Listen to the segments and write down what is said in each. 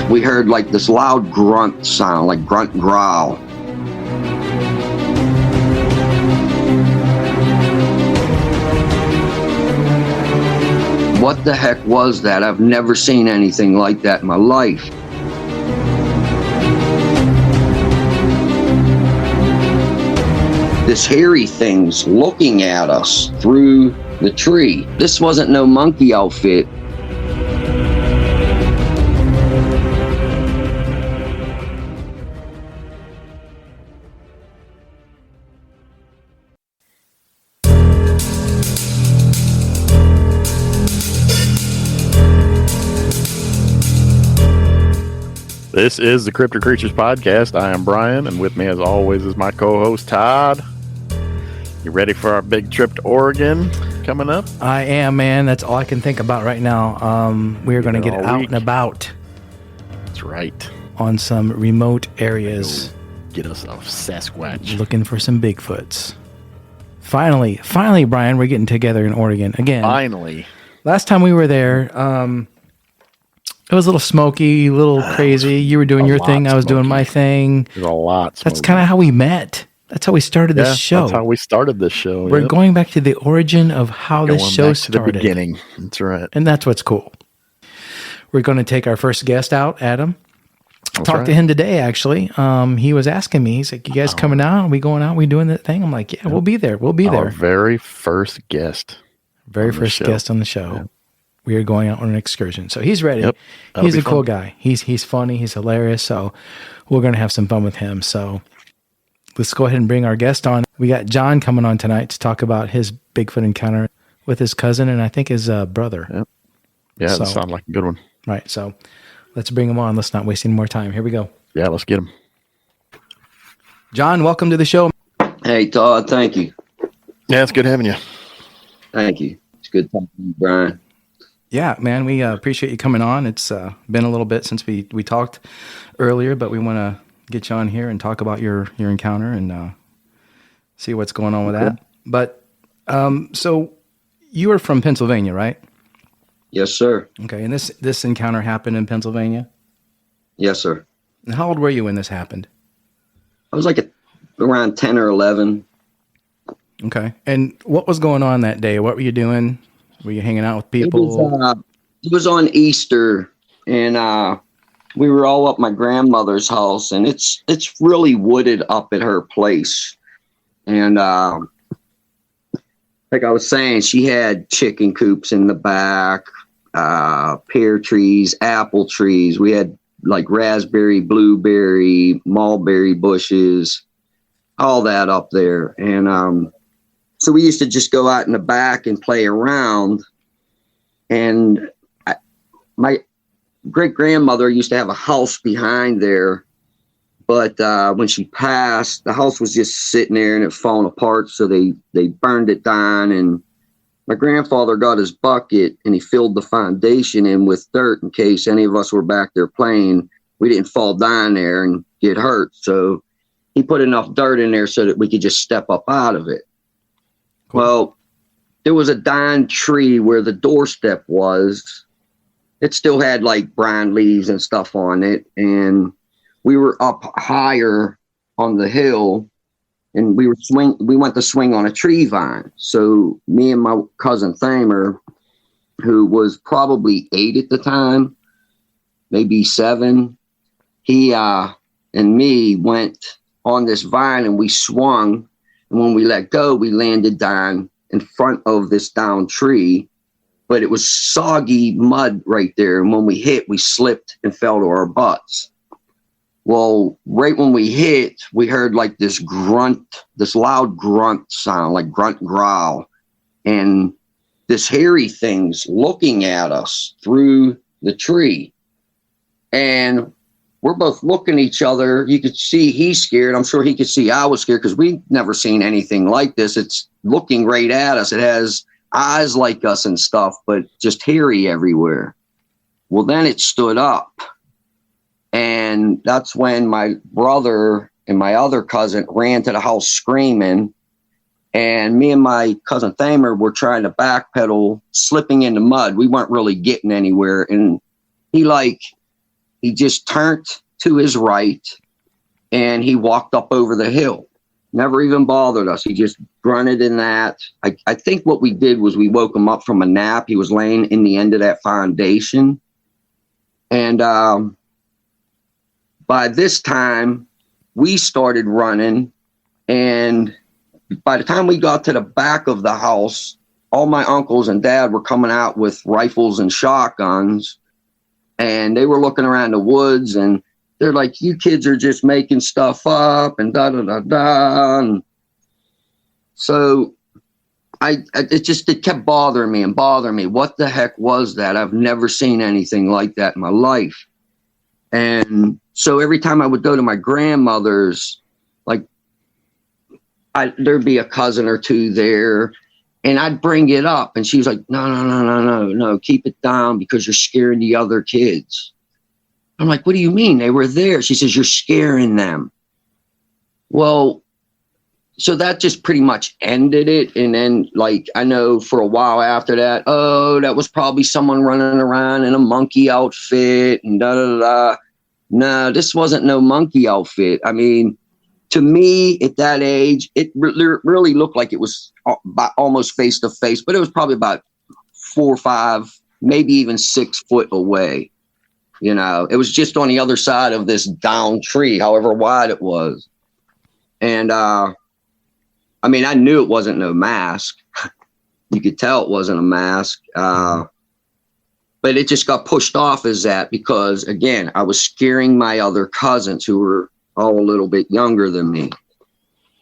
we heard like this loud grunt sound, like grunt growl. What the heck was that? I've never seen anything like that in my life. This hairy thing's looking at us through the tree. This wasn't no monkey outfit. This is the Cryptic Creatures Podcast. I am Brian, and with me, as always, is my co-host, Todd. You ready for our big trip to Oregon coming up? I am, man. That's all I can think about right now. We're going to get out and about. That's right. On some remote areas. Get us a Sasquatch. Looking for some Bigfoots. Finally, Brian, we're getting together in Oregon again. Finally. Last time we were there, it was a little smoky, a little crazy. You were doing your thing. I was doing my thing. There's a lot smoky. That's kind of how we met. That's how we started this show. That's how we started this show. We're going back to the origin of how this show started. To the beginning. That's right. And that's what's cool. We're going to take our first guest out, Adam. Talked to him today, actually. He was asking me, he's like, you guys coming out? Are we going out? Are we doing that thing? I'm like, yeah, we'll be there. We'll be there. Our very first guest. Very first guest on the show. Yeah. We are going out on an excursion. So he's ready. Yep. He's a cool guy. He's funny. He's hilarious. So we're going to have some fun with him. So let's go ahead and bring our guest on. We got John coming on tonight to talk about his Bigfoot encounter with his cousin and I think his brother. Yep. Yeah, that sounds like a good one. Right. So let's bring him on. Let's not waste any more time. Here we go. Yeah, let's get him. John, welcome to the show. Hey, Todd. Thank you. Yeah, it's good having you. Thank you. It's good talking to you, Brian. Yeah, man, we appreciate you coming on. It's been a little bit since we talked earlier, but we want to get you on here and talk about your encounter and see what's going on with that. But so you are from Pennsylvania, right? Yes, sir. Okay, and this encounter happened in Pennsylvania? Yes, sir. And how old were you when this happened? I was like around 10 or 11. Okay, and what was going on that day? What were you doing? Were you hanging out with people? It was on Easter, and we were all up at my grandmother's house, and it's really wooded up at her place. And like I was saying, she had chicken coops in the back, pear trees, apple trees. We had like raspberry, blueberry, mulberry bushes, all that up there. And so we used to just go out in the back and play around. And my great-grandmother used to have a house behind there. But when she passed, the house was just sitting there and it falling apart. So they burned it down. And my grandfather got his bucket and he filled the foundation in with dirt in case any of us were back there playing. We didn't fall down there and get hurt. So he put enough dirt in there so that we could just step up out of it. Cool. Well, there was a dying tree where the doorstep was. It still had like brown leaves and stuff on it. And we were up higher on the hill and we went to swing on a tree vine. So me and my cousin Thamer, who was probably 8 at the time, maybe 7, he and me went on this vine and we swung. And when we let go, we landed down in front of this down tree, but it was soggy mud right there. And when we hit, we slipped and fell to our butts. Well, right when we hit, we heard like this loud grunt sound, like grunt growl. And this hairy thing's looking at us through the tree. And we're both looking at each other. You could see he's scared. I'm sure he could see I was scared because we've never seen anything like this. It's looking right at us. It has eyes like us and stuff, but just hairy everywhere. Well, then it stood up. And that's when my brother and my other cousin ran to the house screaming. And me and my cousin Thamer were trying to backpedal, slipping in the mud. We weren't really getting anywhere. And he he just turned to his right and he walked up over the hill. Never even bothered us. He just grunted in that. I think what we did was we woke him up from a nap. He was laying in the end of that foundation. And by this time, we started running. And by the time we got to the back of the house, all my uncles and dad were coming out with rifles and shotguns. And they were looking around the woods and they're like, you kids are just making stuff up and da-da-da-da. And so it kept bothering me. What the heck was that? I've never seen anything like that in my life. And so every time I would go to my grandmother's, like, there'd be a cousin or two there, and I'd bring it up. And she was like, no, keep it down because you're scaring the other kids. I'm like, what do you mean? They were there. She says, you're scaring them. Well, so that just pretty much ended it. And then, like, I know for a while after that, that was probably someone running around in a monkey outfit and da-da-da. No, this wasn't no monkey outfit. I mean, to me at that age, it really looked like it was almost face to face, but it was probably about 4 or 5, maybe even 6 foot away. You know, it was just on the other side of this down tree, however wide it was. And, I mean, I knew it wasn't no mask. You could tell it wasn't a mask. But it just got pushed off as that because, again, I was scaring my other cousins who were all a little bit younger than me.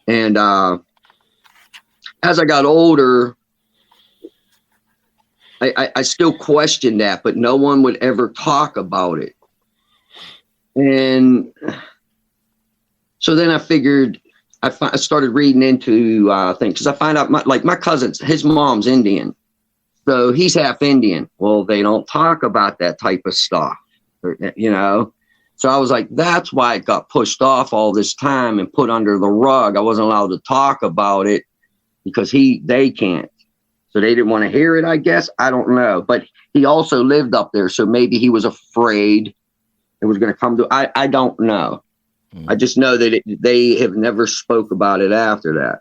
And as I got older, I still questioned that, but no one would ever talk about it. And so then I figured, I started reading into things because I find out my cousin's, his mom's Indian. So he's half Indian. Well, they don't talk about that type of stuff, you know? So I was like, that's why it got pushed off all this time and put under the rug. I wasn't allowed to talk about it because they can't. So they didn't want to hear it, I guess. I don't know. But he also lived up there. So maybe he was afraid it was going to come to, I don't know. I just know that they have never spoke about it after that.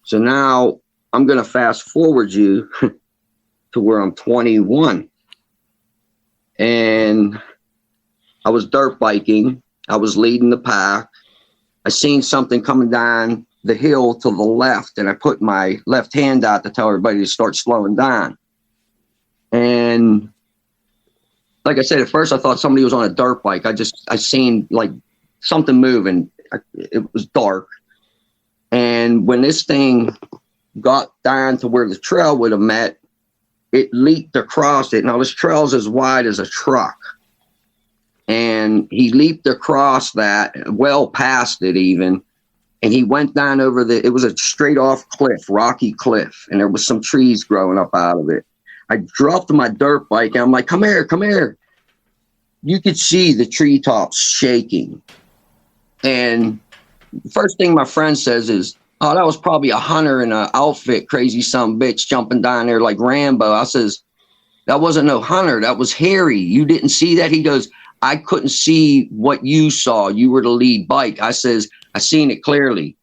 So now I'm going to fast forward you to where I'm 21. And I was dirt biking. I was leading the pack. I seen something coming down the hill to the left, and I put my left hand out to tell everybody to start slowing down. And like I said, at first I thought somebody was on a dirt bike. I seen like something moving. It was dark. And when this thing got down to where the trail would have met, it leaped across it. Now this trail's as wide as a truck. And he leaped across that, well past it even. And he went down over it was a straight off cliff, rocky cliff. And there was some trees growing up out of it. I dropped my dirt bike and I'm like, come here. You could see the treetops shaking. And the first thing my friend says is, oh, that was probably a hunter in an outfit, crazy son bitch jumping down there like Rambo. I says, that wasn't no hunter. That was Harry. You didn't see that? He goes, I couldn't see what you saw. You were the lead bike. I says, I seen it clearly.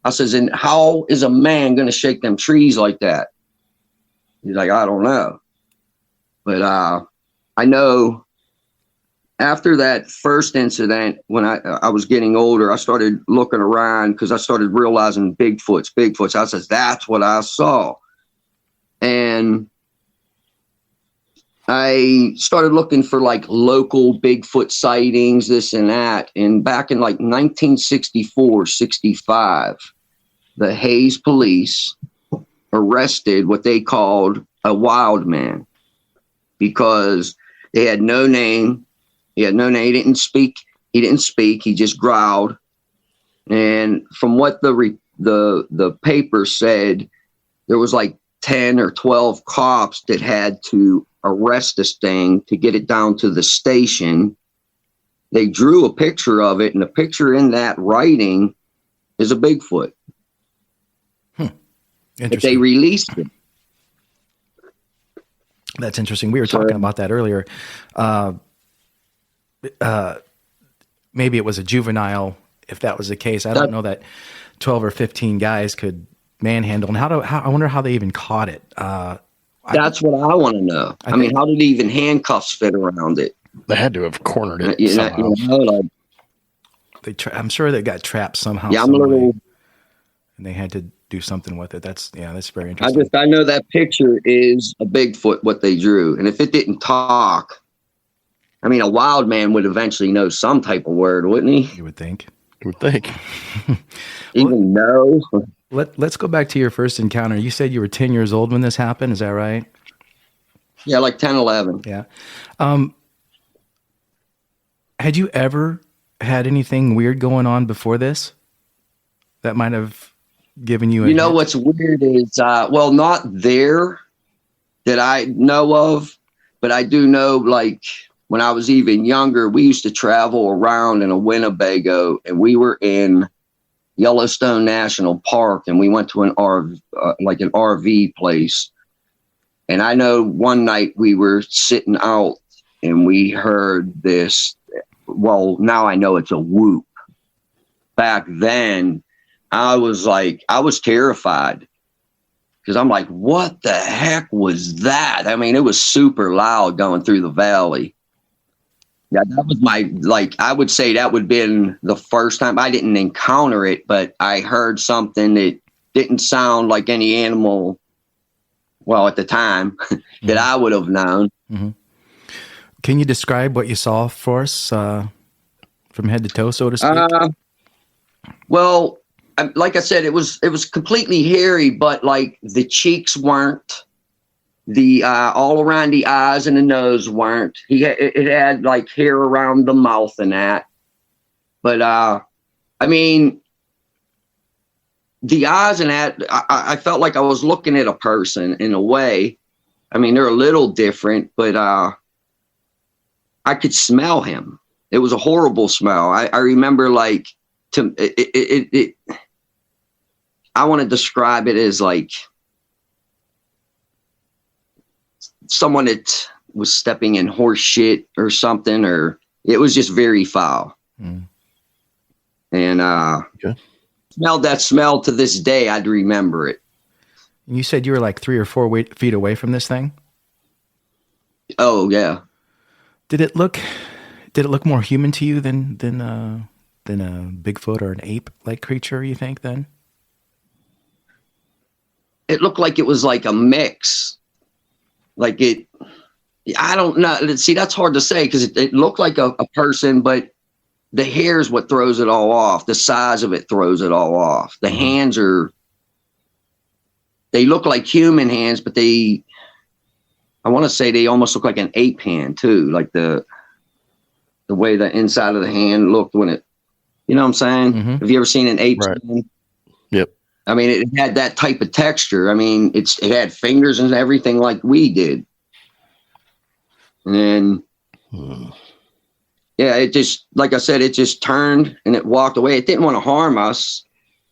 I says, and how is a man going to shake them trees like that? He's like, I don't know. But I know after that first incident, when I was getting older, I started looking around because I started realizing Bigfoots. I says, that's what I saw. And I started looking for like local Bigfoot sightings, this and that. And back in like 1964, 65, the Hayes police arrested what they called a wild man because they had no name. He had no name. He didn't speak. He just growled. And from what the paper said, there was like 10 or 12 cops that had to arrest this thing to get it down to the station. They drew a picture of it, and the picture in that writing is a Bigfoot. But they released it. That's interesting. We were talking about that earlier. maybe it was a juvenile. If that was the case, I don't know that 12 or 15 guys could manhandle. And I wonder how they even caught it. That's what I want to know. I mean, how did even handcuffs fit around it? They had to have cornered it somehow. I'm sure they got trapped somehow. Yeah, and they had to do something with it. That's very interesting. I know that picture is a Bigfoot, what they drew. And if it didn't talk, I mean, a wild man would eventually know some type of word, wouldn't he? You would think. Even know. Let's go back to your first encounter. You said you were 10 years old when this happened. Is that right? Yeah, like 10, 11. Yeah. Had you ever had anything weird going on before this that might have given you a hint? What's weird is, not there that I know of, but I do know, like, when I was even younger, we used to travel around in a Winnebago, and we were in Yellowstone National Park, and we went to an RV place. And I know one night we were sitting out and we heard this. Well, now I know it's a whoop. Back then, I was terrified because I'm like, what the heck was that? I mean, it was super loud going through the valley. Yeah, that was I would say that would have been the first time. I didn't encounter it, but I heard something that didn't sound like any animal, well, at the time, that I would have known. Mm-hmm. Can you describe what you saw for us from head to toe, so to speak? Well, like I said, it was completely hairy, but like the cheeks weren't. The all around the eyes and the nose weren't. It had like hair around the mouth and that. But I mean, the eyes and that, I felt like I was looking at a person in a way. I mean, they're a little different, but I could smell him. It was a horrible smell. I remember I want to describe it as like someone that was stepping in horse shit or something, or it was just very foul. And smelled that smell to this day. I'd remember it. You said you were like 3 or 4 feet away from this thing? Oh yeah. Did it look more human to you than a Bigfoot or an ape-like creature, you think, then? It looked like it was like a mix. I don't know. See, that's hard to say because it looked like a person, but the hair is what throws it all off. The size of it throws it all off. The hands they look like human hands, but I want to say they almost look like an ape hand too. Like the way the inside of the hand looked when it, you know what I'm saying? Mm-hmm. Have you ever seen an ape's hand? Yep. I mean, it had that type of texture. I mean, it had fingers and everything like we did. And yeah, it just, like I said, it just turned and it walked away. It didn't want to harm us.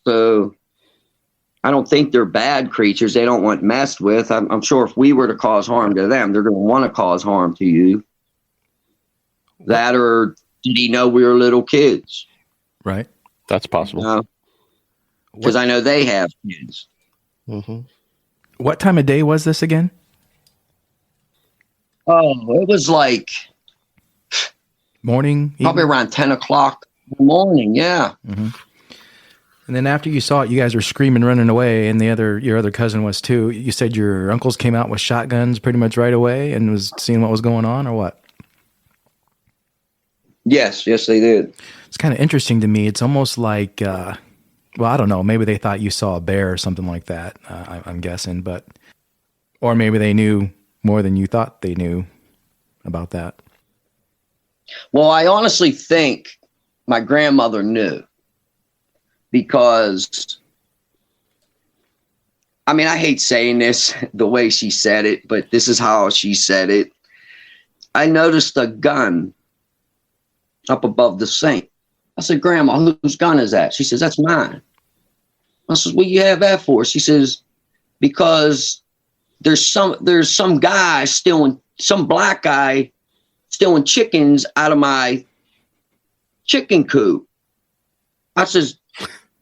So I don't think they're bad creatures. They don't want messed with. I'm sure if we were to cause harm to them, they're going to want to cause harm to you. That, or did he know we were little kids? Right. That's possible. Because I know they have kids. Mm-hmm. What time of day was this again? Oh, it was like morning, probably around 10 o'clock in the morning. Yeah. Mm-hmm. And then after you saw it, you guys were screaming, running away, and your other cousin was too. You said your uncles came out with shotguns pretty much right away and was seeing what was going on, or what? Yes, they did. It's kind of interesting to me. It's almost like, well, I don't know. Maybe they thought you saw a bear or something like that. I'm guessing, or maybe they knew more than you thought they knew about that. Well, I honestly think my grandmother knew because, I mean, I hate saying this the way she said it, but this is how she said it. I noticed a gun up above the sink. I said, Grandma, whose gun is that? She says, that's mine. I says, what do you have that for? She says, because there's some guy stealing, some black guy stealing chickens out of my chicken coop. I says,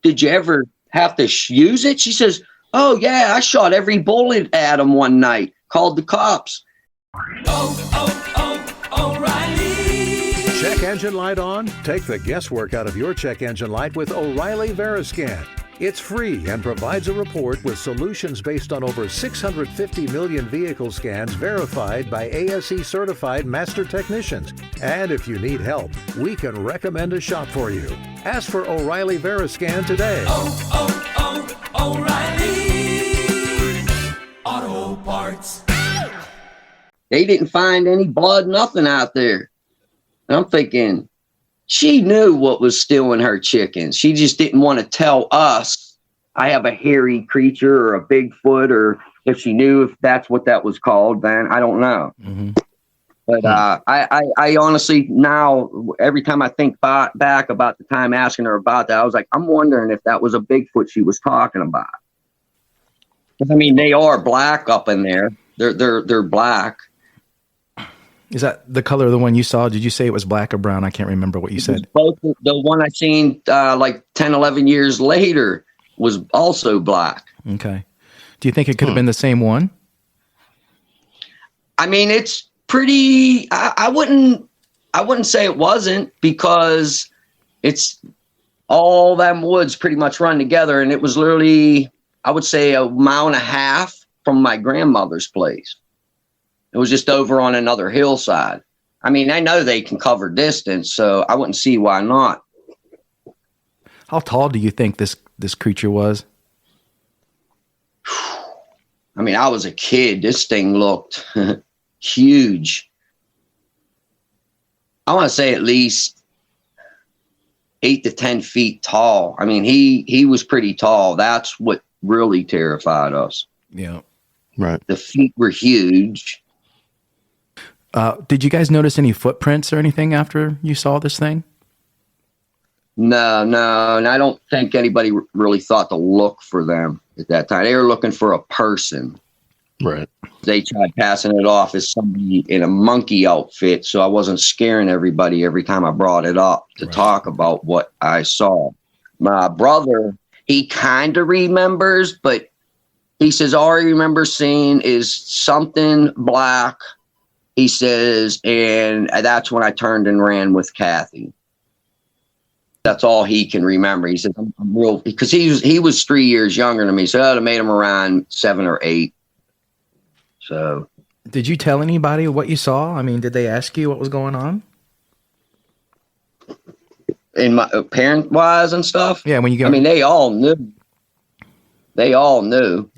did you ever have to use it? She says, oh, yeah, I shot every bullet at him one night. Called the cops. O'Reilly. Check engine light on? Take the guesswork out of your check engine light with O'Reilly Veriscan. It's free and provides a report with solutions based on over 650 million vehicle scans verified by ASE certified master technicians. And if you need help, we can recommend a shop for you. Ask for O'Reilly Veriscan today. O'Reilly Auto Parts. They didn't find any blood, nothing out there. And I'm thinking, she knew what was stealing her chickens. She just didn't want to tell us I have a hairy creature or a Bigfoot, or if she knew if that's what that was called, then I don't know. Mm-hmm. But I honestly, now, every time I think back about the time asking her about that, I was like, I'm wondering if that was a Bigfoot she was talking about. I mean, they are black up in there. They're black. Is that the color of the one you saw? Did you say it was black or brown? I can't remember what you said. Both the one I seen like 10, 11 years later was also black. Okay. Do you think it could have been the same one? I mean, it's pretty. I wouldn't say it wasn't, because it's all them woods pretty much run together, and it was literally, I would say, a mile and a half from my grandmother's place. It was just over on another hillside. I mean, I know they can cover distance, so I wouldn't see why not. How tall do you think this creature was? I mean, I was a kid. This thing looked huge. I want to say at least 8 to 10 feet tall. I mean, he was pretty tall. That's what really terrified us. Yeah. Right. The feet were huge. Did you guys notice any footprints or anything after you saw this thing? No. And I don't think anybody really thought to look for them at that time. They were looking for a person. Right. They tried passing it off as somebody in a monkey outfit, so I wasn't scaring everybody every time I brought it up to talk about what I saw. My brother, he kind of remembers, but he says, all I remember seeing is something black. He says, and that's when I turned and ran with Kathy. That's all he can remember. He says, I'm real, because he was 3 years younger than me, so I made him around 7 or 8. So, did you tell anybody what you saw? I mean, did they ask you what was going on? In my parent wise and stuff? Yeah, when you go. I mean, they all knew.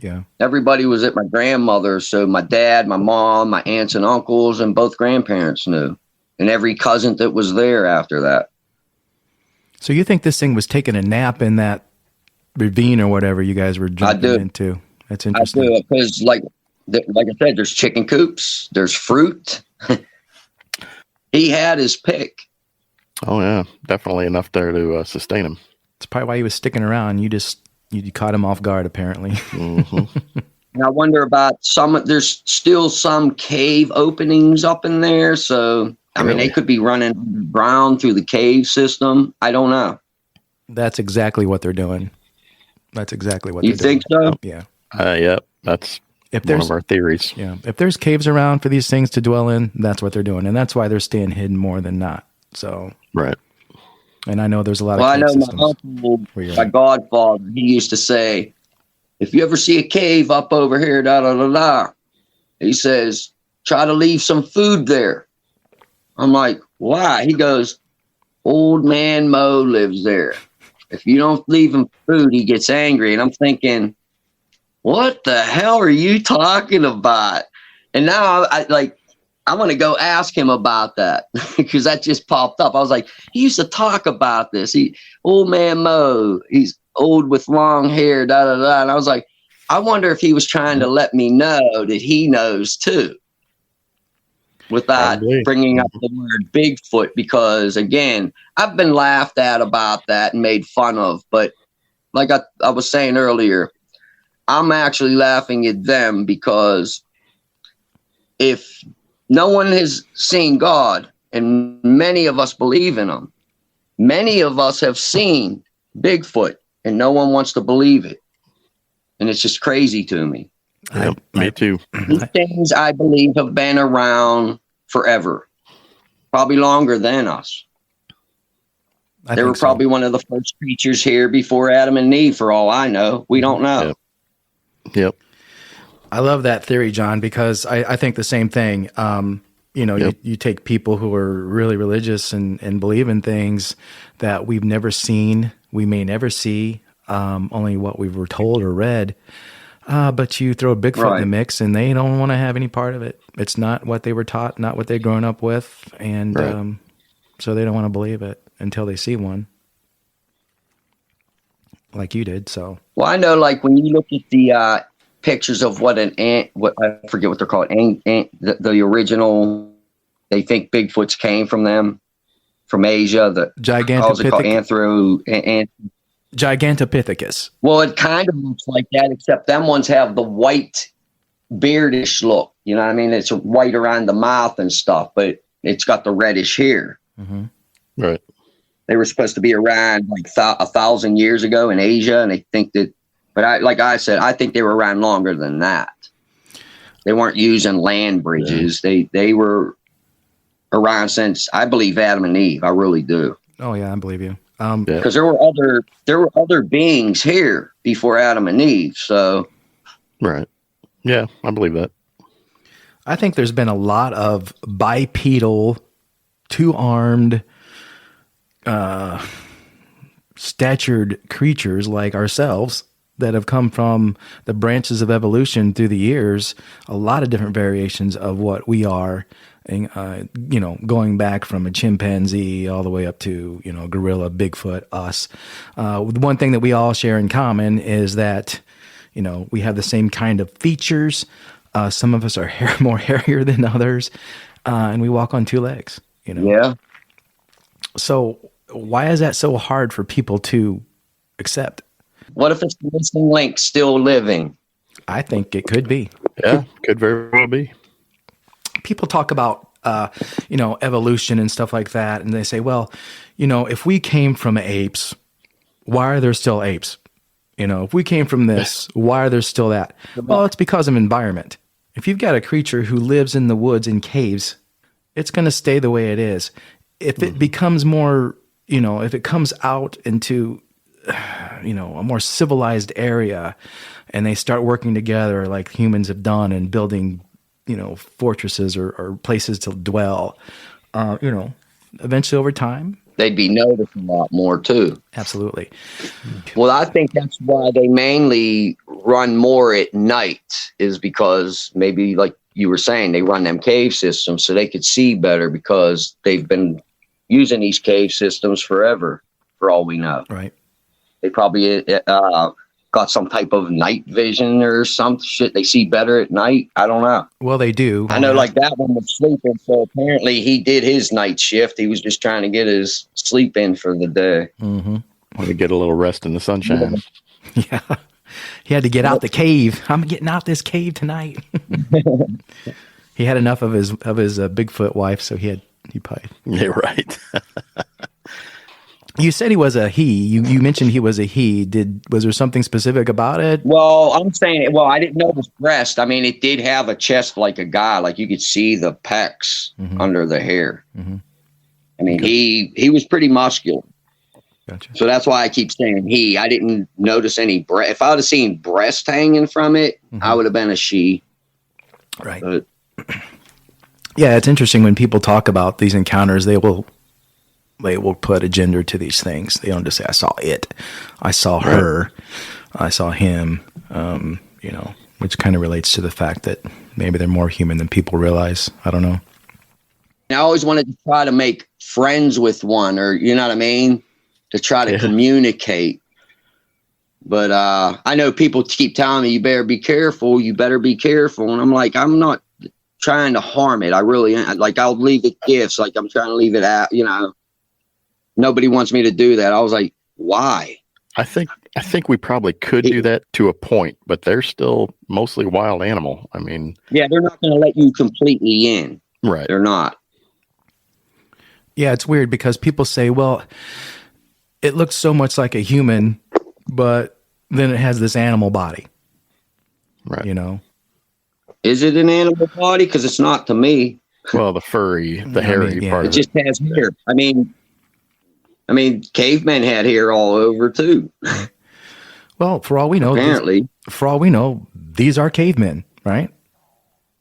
Yeah. Everybody was at my grandmother's. So my dad, my mom, my aunts and uncles, and both grandparents knew. And every cousin that was there after that. So you think this thing was taking a nap in that ravine or whatever you guys were jumping into? That's interesting. I do, because like I said, there's chicken coops, there's fruit. He had his pick. Oh, yeah. Definitely enough there to sustain him. That's probably why he was sticking around. You caught him off guard, apparently. Mm-hmm. And I wonder about there's still some cave openings up in there. So, I mean, they could be running underground through the cave system. I don't know. That's exactly what they're doing. You think so? Yeah. Yep. That's one of our theories. Yeah. If there's caves around for these things to dwell in, that's what they're doing. And that's why they're staying hidden more than not. So. Right. And I know there's a lot of I know systems my uncle, my godfather, he used to say, if you ever see a cave up over here, he says, try to leave some food there. I'm like, why? He goes, old man Mo lives there. If you don't leave him food, he gets angry. And I'm thinking, what the hell are you talking about? And now I want to go ask him about that because that just popped up. I was like, he used to talk about this. Old man Mo, he's old with long hair, And I was like, I wonder if he was trying to let me know that he knows too, without bringing up the word Bigfoot. Because again, I've been laughed at about that and made fun of. But like I was saying earlier, I'm actually laughing at them because if no one has seen God, and many of us believe in him. Many of us have seen Bigfoot, and no one wants to believe it. And it's just crazy to me. Yep, me too. These things, I believe, have been around forever, probably longer than us. They were probably one of the first creatures here before Adam and Eve, for all I know. We don't know. Yep. I love that theory, John, because I think the same thing. You take people who are really religious and believe in things that we've never seen, we may never see, only what we were told or read. But you throw Bigfoot in the mix, and they don't want to have any part of it. It's not what they were taught, not what they've grown up with, and so they don't want to believe it until they see one, like you did. So, well, I know, like when you look at the pictures of what I forget what they're called, the original, they think Bigfoots came from them, from Asia. The Gigantopithecus. Well, it kind of looks like that, except them ones have the white beardish look. You know what I mean? It's white around the mouth and stuff, but it's got the reddish hair. Mm-hmm. Right. They were supposed to be around like 1,000 years ago in Asia, and they think that. But I think they were around longer than that. They weren't using land bridges. Yeah. They were around since, I believe, Adam and Eve. I really do. Oh yeah, I believe you. Because there were other beings here before Adam and Eve. So, right. Yeah, I believe that. I think there's been a lot of bipedal, two-armed, statured creatures like ourselves that have come from the branches of evolution through the years, a lot of different variations of what we are, going back from a chimpanzee all the way up to, gorilla, Bigfoot, us. One thing that we all share in common is that, we have the same kind of features. Some of us are more hairier than others, and we walk on two legs, Yeah. So why is that so hard for people to accept? What if it's the missing link still living? I think it could be. Yeah, could very well be. People talk about, evolution and stuff like that. And they say, well, if we came from apes, why are there still apes? If we came from this, why are there still that? Well, it's because of environment. If you've got a creature who lives in the woods in caves, it's going to stay the way it is. If it becomes more, if it comes out into, a more civilized area and they start working together like humans have done and building, fortresses or places to dwell, eventually over time, they'd be noticed a lot more too. Absolutely. Well, I think that's why they mainly run more at night, is because maybe, like you were saying, they run them cave systems so they could see better, because they've been using these cave systems forever, for all we know. Right. They probably got some type of night vision or some shit. They see better at night. I don't know. Well, they do. I know, like that one was sleeping, so apparently he did his night shift. He was just trying to get his sleep in for the day. Mm-hmm. Want to get a little rest in the sunshine. Yeah. He had to get out the cave. I'm getting out this cave tonight. He had enough of his Bigfoot wife, so he probably. Yeah, right. You said he was a he. You mentioned he was a he. Was there something specific about it? Well, I'm saying, I didn't know his breast. I mean, it did have a chest like a guy. Like you could see the pecs under the hair. Mm-hmm. I mean, he was pretty muscular. Gotcha. So that's why I keep saying he. I didn't notice any breast. If I would have seen breast hanging from it, I would have been a she. Right. But, yeah, it's interesting when people talk about these encounters. They will put a gender to these things. They don't just say, I saw it, I saw her, I saw him, which kind of relates to the fact that maybe they're more human than people realize. I don't know. I always wanted to try to make friends with one, or, you know what I mean? To try to communicate. But I know people keep telling me, you better be careful. And I'm like, I'm not trying to harm it. I really, I'll leave it gifts. Like I'm trying to leave it out, Nobody wants me to do that. I was like, why? I think we probably could do that to a point, but they're still mostly wild animal. I mean, yeah, they're not going to let you completely in. Right. They're not. Yeah, it's weird because people say, well, it looks so much like a human, but then it has this animal body. Right. You know? Is it an animal body? Because it's not to me. Well, the furry, the hairy part It of just has hair. I mean, cavemen had hair all over too. Well, for all we know, Apparently, these are cavemen, right?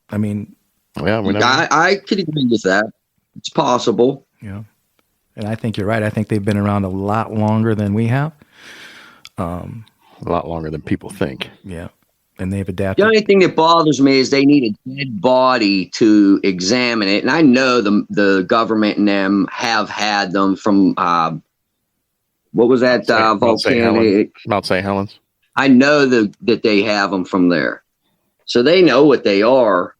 I mean, Yeah, we never. I could agree with that. It's possible. and I think you're right. I think they've been around a lot longer than we have. A lot longer than people think. Yeah, and they've The adapted. only thing that bothers me is they need a dead body to examine it, and I know the government and them have had them from what was that volcanic? Mount St. Helens. I know that they have them from there, so they know what they are.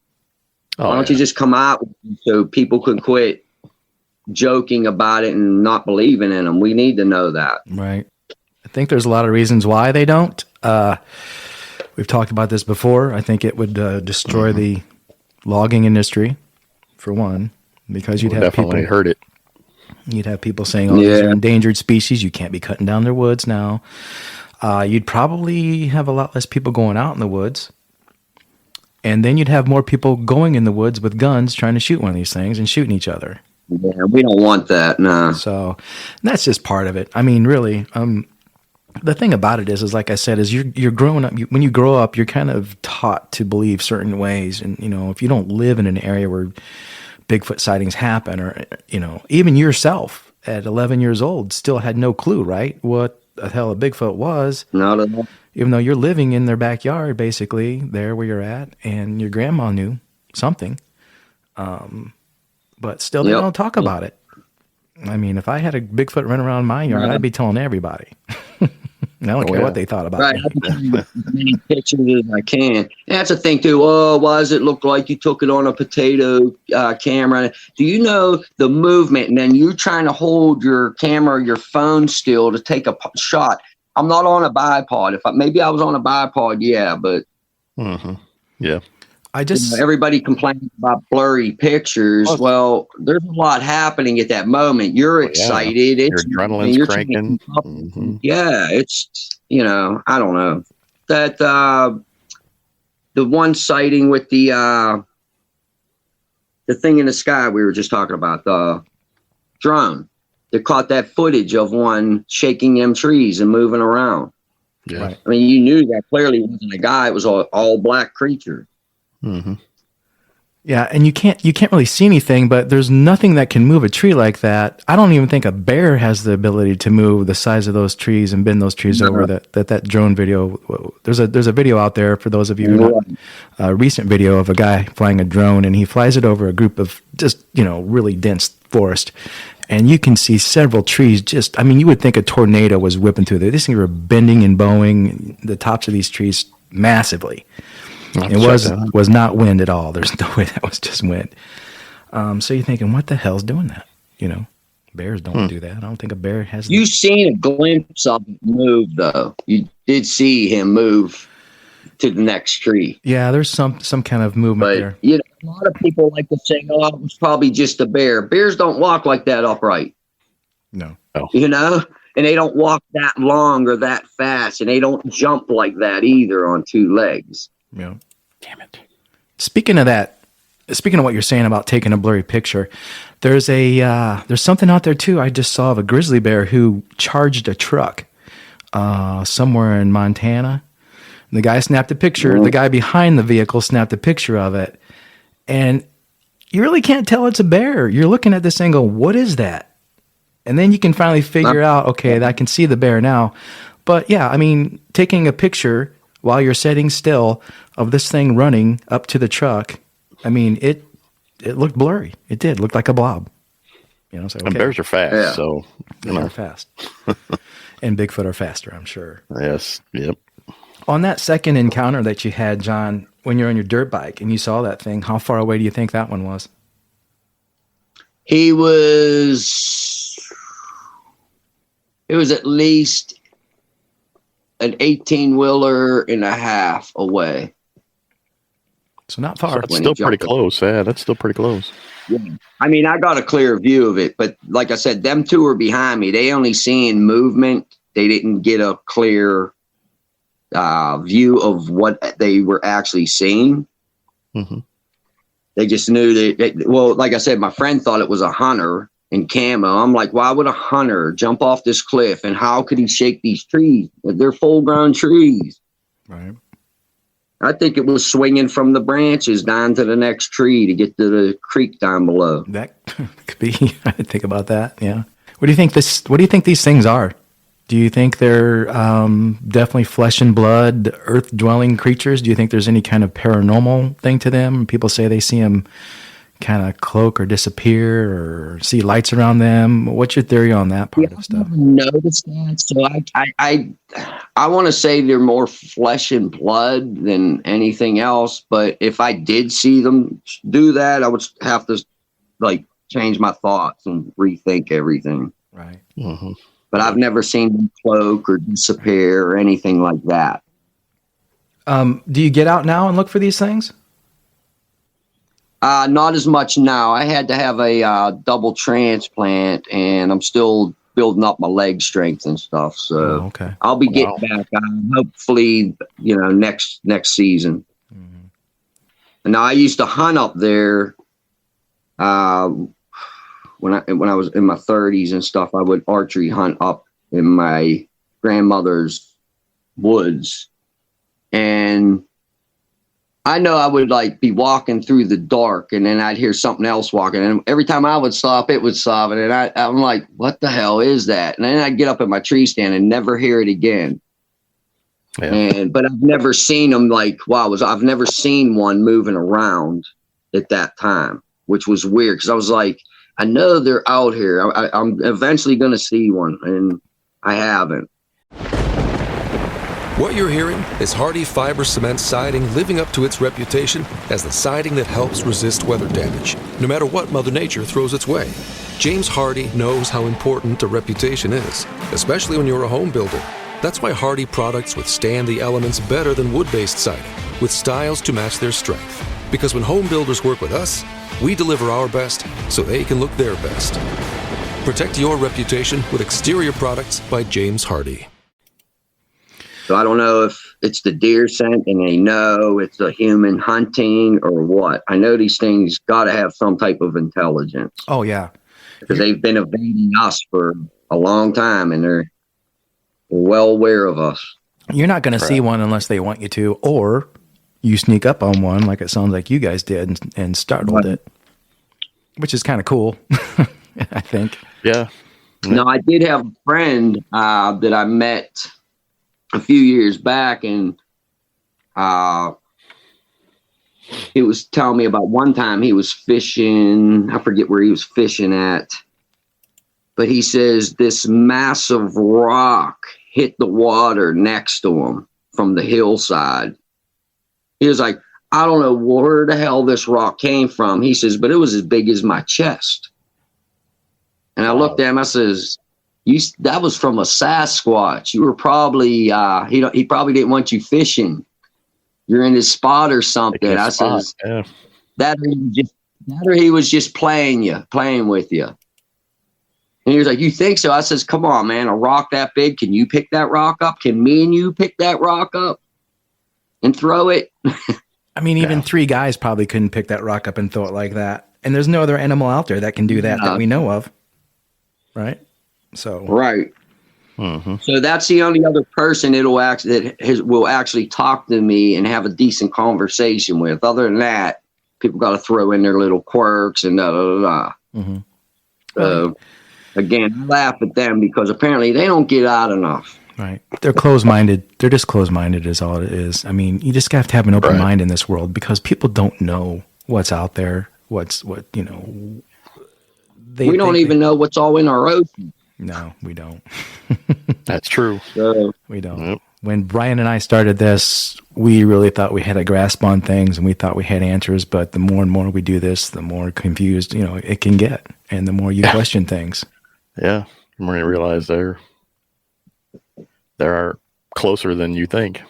Oh, Why don't you just come out with them so people can quit joking about it and not believing in them? We need to know that. Right. I think there's a lot of reasons why they don't. We've talked about this before. I think it would destroy the logging industry, for one, because you'd have definitely people heard it. You'd have people saying, "Oh, these are endangered species. You can't be cutting down their woods now." You'd probably have a lot less people going out in the woods. And then you'd have more people going in the woods with guns trying to shoot one of these things and shooting each other. Yeah, we don't want that. No. So that's just part of it. I mean, really, the thing about it is like I said, is you're growing up. When you grow up, you're kind of taught to believe certain ways. And, if you don't live in an area where Bigfoot sightings happen, or, even yourself at 11 years old still had no clue, right? What the hell a Bigfoot was. Not at all. Even though you're living in their backyard, basically, there where you're at, and your grandma knew something. But still, they don't talk about it. I mean, if I had a Bigfoot run around my yard, I'd be telling everybody. I don't care what they thought about it. I'll take as many pictures as I can. And that's the thing, too. Oh, why does it look like you took it on a potato camera? Do you know the movement? And then you're trying to hold your camera or your phone still to take a shot. I'm not on a bipod. Maybe I was on a bipod, yeah, but yeah, I just everybody complains about blurry pictures. Well, there's a lot happening at that moment. You're excited. Your adrenaline's cranking. Yeah, it's I don't know that the one sighting with the thing in the sky we were just talking about, the drone. They caught that footage of one shaking them trees and moving around. Yeah. Right. I mean, you knew that clearly wasn't a guy. It was an all black creature. Mm-hmm. Yeah, and you can't really see anything, but there's nothing that can move a tree like that. I don't even think a bear has the ability to move the size of those trees and bend those trees over. That drone video. There's a video out there for those of you who know, a recent video of a guy flying a drone, and he flies it over a group of just really dense forest. And you can see several trees you would think a tornado was whipping through there. These things were bending and bowing the tops of these trees massively. It was not wind at all. There's no way that was just wind. So you're thinking, what the hell's doing that? Bears don't do that. I don't think a bear has. You seen a glimpse of it move, though. You did see him move to the next tree. Yeah, there's some kind of movement there. A lot of people like to say, "Oh, it was probably just a bear." Bears don't walk like that upright. No. Oh. And they don't walk that long or that fast, and they don't jump like that either on two legs. Yeah. Damn it. Speaking of what you're saying about taking a blurry picture, there's something out there too. I just saw of a grizzly bear who charged a truck somewhere in Montana. The guy snapped a picture. The guy behind the vehicle snapped a picture of it. And you really can't tell it's a bear. You're looking at this thing going, what is that? And then you can finally figure out, okay, I can see the bear now. But yeah, I mean, taking a picture while you're sitting still of this thing running up to the truck, I mean, it looked blurry. It did look like a blob. So, okay. And bears are fast, so they're fast. And Bigfoot are faster, I'm sure. Yes. Yep. On that second encounter that you had, John, when you're on your dirt bike and you saw that thing, how far away do you think that one was? It was at least an 18-wheeler and a half away. So not far. That's still pretty close. Yeah, that's still pretty close. Yeah. I mean, I got a clear view of it, but like I said, them two were behind me. They only seen movement. They didn't get a clear view of what they were actually seeing. Mm-hmm. They just knew that, well, like I said, my friend thought it was a hunter in camo. I'm like, why would a hunter jump off this cliff? And how could he shake these trees? They're full-grown trees. Right. I think it was swinging from the branches down to the next tree to get to the creek down below. That could be. I didn't think about that. Yeah. What do you think these things are? Do you think they're definitely flesh and blood, earth-dwelling creatures? Do you think there's any kind of paranormal thing to them? People say they see them kind of cloak or disappear or see lights around them. What's your theory on that part of stuff? I've noticed that. So I want to say they're more flesh and blood than anything else. But if I did see them do that, I would have to like change my thoughts and rethink everything. Right. Mm-hmm. But I've never seen them cloak or disappear or anything like that. Do you get out now and look for these things? Not as much now. I had to have a double transplant, and I'm still building up my leg strength and stuff. So okay. I'll be getting back hopefully, next season. Mm-hmm. Now I used to hunt up there when I was in my 30s and stuff. I would archery hunt up in my grandmother's woods, and I know I would like be walking through the dark, and then I'd hear something else walking, and every time I would stop, it would stop, and then I'm like, what the hell is that? And then I'd get up at my tree stand and never hear it again. Yeah. But I've never seen them I've never seen one moving around at that time, which was weird because I was like, I know they're out here. I'm eventually going to see one, and I haven't. What you're hearing is Hardie Fiber Cement Siding living up to its reputation as the siding that helps resist weather damage, no matter what Mother Nature throws its way. James Hardie knows how important a reputation is, especially when you're a home builder. That's why Hardie products withstand the elements better than wood-based siding, with styles to match their strength. Because when home builders work with us, we deliver our best so they can look their best. Protect your reputation with exterior products by James Hardie. So I don't know if it's the deer scent and they know it's a human hunting or what. I know these things got to have some type of intelligence. Oh, yeah. Because they've been evading us for a long time, and they're well aware of us. You're not going to see one unless they want you to, or you sneak up on one like it sounds like you guys did and startled it, which is kind of cool, I think. Yeah. No, I did have a friend that I met a few years back, and he was telling me about one time he was fishing. I forget where he was fishing at, but he says this massive rock hit the water next to him from the hillside. He was like, I don't know where the hell this rock came from. He says, but it was as big as my chest. And I looked at him, I says, that was from a Sasquatch. You were probably, he probably didn't want you fishing. You're in his spot or something. I says, that or he was just playing with you. And he was like, you think so? I says, come on, man, a rock that big. Can you pick that rock up? Can me and you pick that rock up and throw it? I mean, even three guys probably couldn't pick that rock up and throw it like that. And there's no other animal out there that can do that we know of. Right? So right. Mm-hmm. So that's the only other person will actually talk to me and have a decent conversation with. Other than that, people got to throw in their little quirks and da da da. Mm-hmm. So again, I laugh at them because apparently they don't get out enough. Right. They're closed-minded. They're just closed-minded is all it is. I mean, you just have to have an open mind in this world because people don't know what's out there. We don't even know what's all in our ocean. No, we don't. That's true. We don't. Yep. When Brian and I started this, we really thought we had a grasp on things and we thought we had answers, but the more and more we do this, the more confused, it can get. And the more you question things. Yeah. The more you realize there are closer than you think.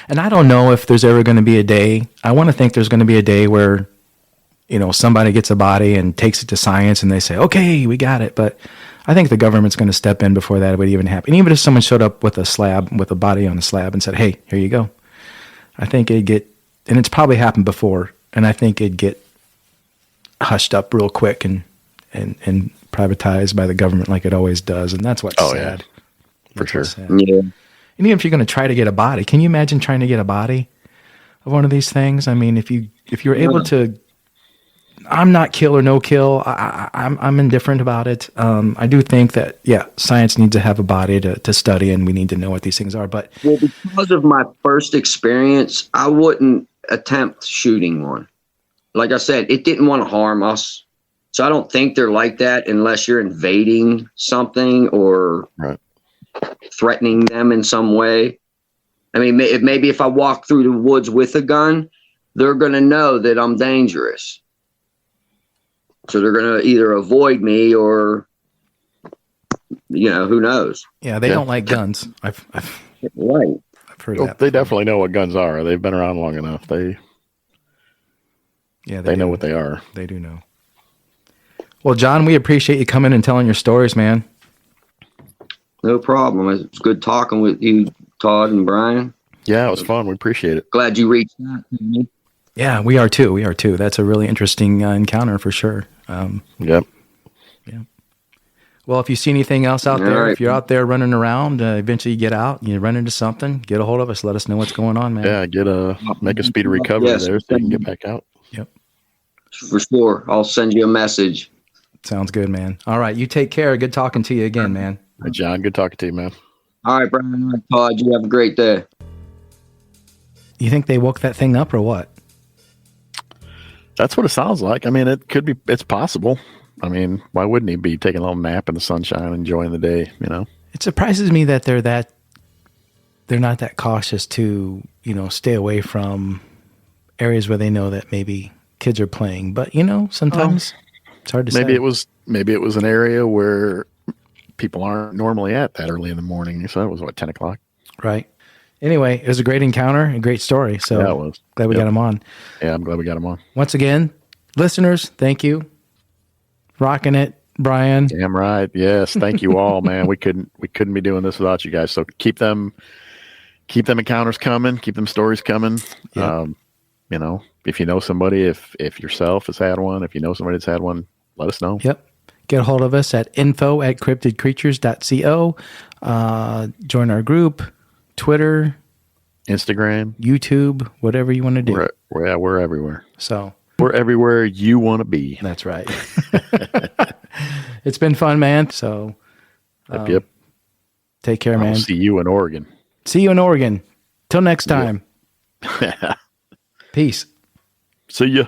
And I don't know if there's ever going to be a day. I want to think there's going to be a day where, somebody gets a body and takes it to science and they say, okay, we got it. But I think the government's going to step in before that would even happen. Even if someone showed up with a body on a slab and said, hey, here you go. I think it'd get, and it's probably happened before, and I think it'd get hushed up real quick and privatized by the government like it always does. And that's what's sad. Yeah. For sure. Yeah. And even if you're going to try to get a body, can you imagine trying to get a body of one of these things? I mean, if you're able to, I'm not kill or no kill. I'm indifferent about it. I do think that, science needs to have a body to study, and we need to know what these things are. But because of my first experience, I wouldn't attempt shooting one. Like I said, it didn't want to harm us. So I don't think they're like that unless you're invading something or threatening them in some way. I mean, maybe if I walk through the woods with a gun, they're going to know that I'm dangerous. So they're going to either avoid me or, who knows? Yeah, they don't like guns. I've heard that. They definitely know what guns are. They've been around long enough. They know what they are. They do know. Well, John, we appreciate you coming and telling your stories, man. No problem. It's good talking with you, Todd and Brian. Yeah, it was fun. We appreciate it. Glad you reached out to me. Yeah, we are too. That's a really interesting encounter for sure. Yep. Yeah. Well, if you see anything else out there, right. If you're out there running around, eventually you get out, you run into something, get a hold of us. Let us know what's going on, man. Yeah, make a speedy recovery there so you can get back out. Yep. For sure. I'll send you a message. Sounds good, man. All right. You take care. Good talking to you again, man. Hey, John, good talking to you, man. All right, Brian. All right, Todd, you have a great day. You think they woke that thing up or what? That's what it sounds like. I mean, it's possible. I mean, why wouldn't he be taking a little nap in the sunshine, enjoying the day, It surprises me that they're not that cautious to, stay away from areas where they know that maybe kids are playing. But, sometimes it's hard to say. Maybe it was an area where people aren't normally at that early in the morning. So it was 10 o'clock? Right. Anyway, it was a great encounter, a great story. So yeah, it was. Glad we got him on. Yeah, I'm glad we got him on. Once again, listeners, thank you. Rocking it, Brian. Damn right. Yes. Thank you all, man. We couldn't be doing this without you guys. So keep them encounters coming, keep them stories coming. Yep. If you know somebody, if yourself has had one, if you know somebody that's had one, let us know. Yep. Get a hold of us at info@cryptidcreatures.co. Join our group, Twitter, Instagram, YouTube, whatever you want to do. We're everywhere. So we're everywhere you want to be. That's right. It's been fun, man. So yep. Take care, man. I'll see you in Oregon. See you in Oregon. Till next time. Yep. Peace. See ya.